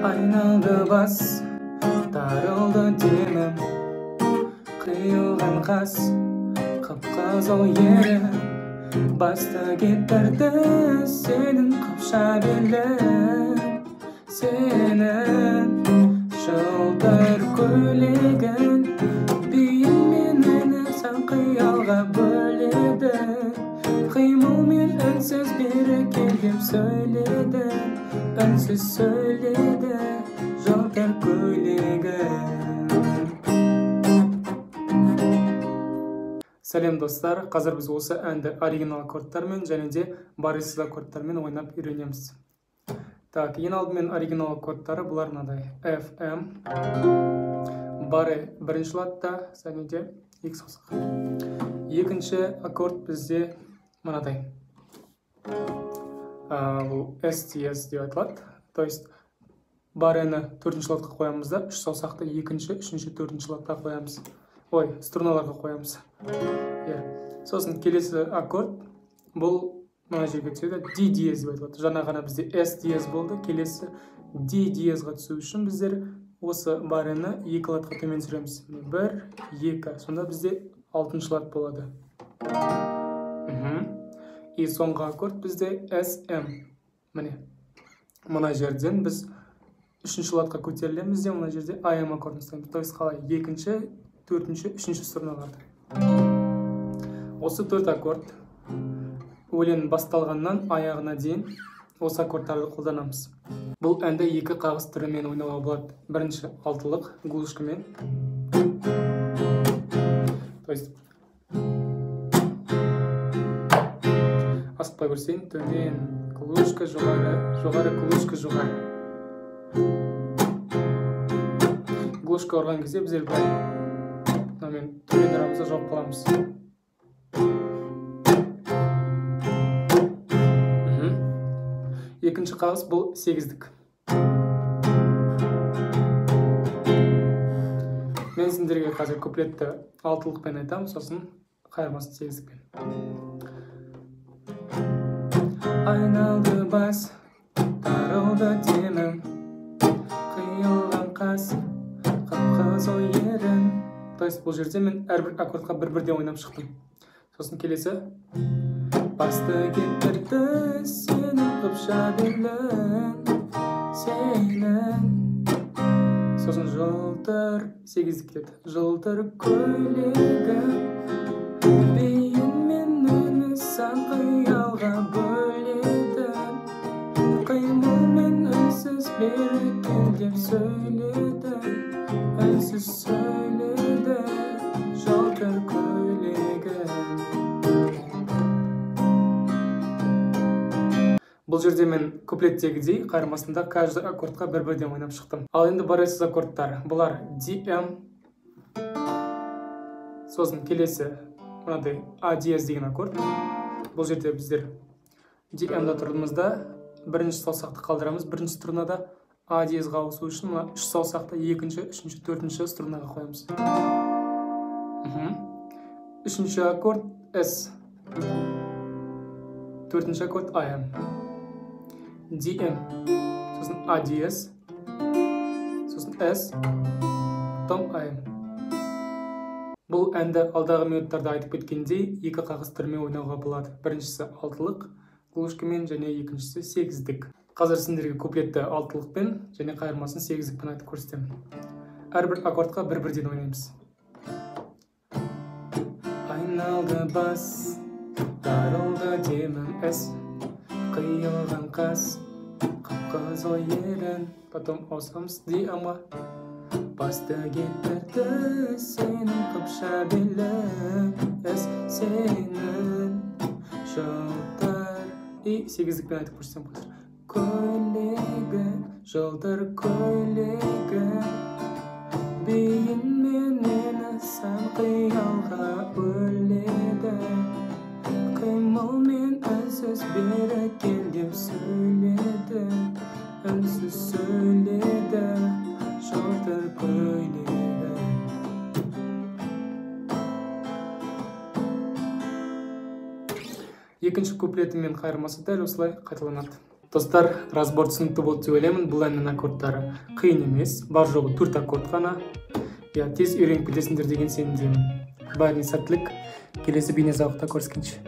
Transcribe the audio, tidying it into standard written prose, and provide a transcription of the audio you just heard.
Ayналды бас, тарылды демім, қиылған қас, қып-қызыл ерін, басты кетірді сенің қыпша белің, сенің жылтыр көйлегің, бейін мені сан қиялға бөледі, қимылмен үнсіз бері кел деп сөйледі, үнсіз сөйледі жылтыр көйлегің. Сәлем достар, қазір біз осы әнді оригинал аккордтармен және де баррессіз аккордтармен ойнап үйренеміз. Так, ең алдымен оригинал аккордтары бұлар мынадай: FM, барре бірінші латта, және де екі саусақ. Екінші аккорд бізде мынадай. Бұл STS деп айтылады. То есть баррені төртінші латқа қоямыз да, үш саусақты екінші, үшінші, төртінші латқа қоямыз. Ой, струналарға қоямыз. Сосын келесі аккорд бұл мына жерге түседі, D диез деп айтылады. Жаңа ғана бізде S диез болды, келесі D диезға түсу үшін біздер осы баррені екі латқа төмен түсіреміз. 1, 2. Сонда бізде алтыншы лат болады. И соңғы аккорд бізде SM. Міне, мына жерден біз үшінші латқа көтерілеміз де, мына жерде AM аккордын ұстаймыз. То есть қалай екінші, төртінші, үшінші струналарды. Осы төрт аккорд өлең басталғаннан аяғына дейін осы аккордтарды қолданамыз. Бұл әнді екі қағыс түрімен ойнауға болады. Бірінші алтылық глушкамен. То есть асықпай көрсейін, төмен глушка, жоғары, жоғары глушка, жоғары. Глушка ұрған кезде біздер бұлай төмен ұрамызда жауып қаламыз. Екінші қағыс бұл сегіздік. Мен сендерге қазір куплетті алтылықпен айтамын, сосын қайырмасын сегіздікпен. Айналды бас, тарылды демім, қиылған қас, қып-қызыл ерін. То есть бұл жерде мен әрбір аккордқа бір-бірден ойнап шықтым. Сосын келесі. Басты кетірді сенің қыпша белің, сенің. Сосын жылтыр, сегіздік деді. Жылтыр көйлегің, бейін мен үні сан қиялға бөледі, қимылмен үнсіз бері кел деп сөйледі, үнсіз сөйледі жылтыр көйлегің. Бұл жерде мен куплеттегідей қайырмасында каждый аккордқа бір-бірден ойнап шықтым. Ал енді баррессіз аккордтар. Бұлар DM. Сосын келесі мынадай А диез деген аккорд. Бұл жерде біздер DM-да тұрдымызда бірінші саусақты қалдырамыз. Бірінші струнада А диезға ауысу үшін үш саусақты екінші, үшінші, төртінші струнаға қоямыз. Үшінші аккорд S. Төртінші аккорд AM. DM, сосын А диез, сосын S, потом AM. Бұл әнді алдағы минуттарда айтып кеткендей екі қағыс түрімен ойнауға болады. Біріншісі алтылық глушкамен және екіншісі сегіздік. Қазір сендерге куплетті алтылықпен және қайырмасын сегіздікпен айтып көрсетемін. Әрбір аккордқа бір-бірден ойнаймыз. Айналды бас, тарылды демім, S. Қиылған қас, қып-қызыл ерін. Потом ауысамыз D-ама. Басты кетірді сенің қыпша белің, S. Сенің жылтыр. И сегіздікпен айтып көрсетем қазір. Көйлегің, жылтыр көйлегің, бейін менені сан қиялға бөледі, қимылмен үнсіз бері кел деп сөйледі, үнсіз сөйледі жылтыр көйлегің. Екінші куплеті мен қайырмасы дәл осылай қайталанады. Достар, разбор түсінікті болды деп ойлаймын. Бұл әннің аккордтары қиын емес, бар жоғы 4 аккорд қана. Тез үйреніп кетесіңдер деген сенімдемін. Бәріне сәттілік. Келесі бейнезабықта көріскенше.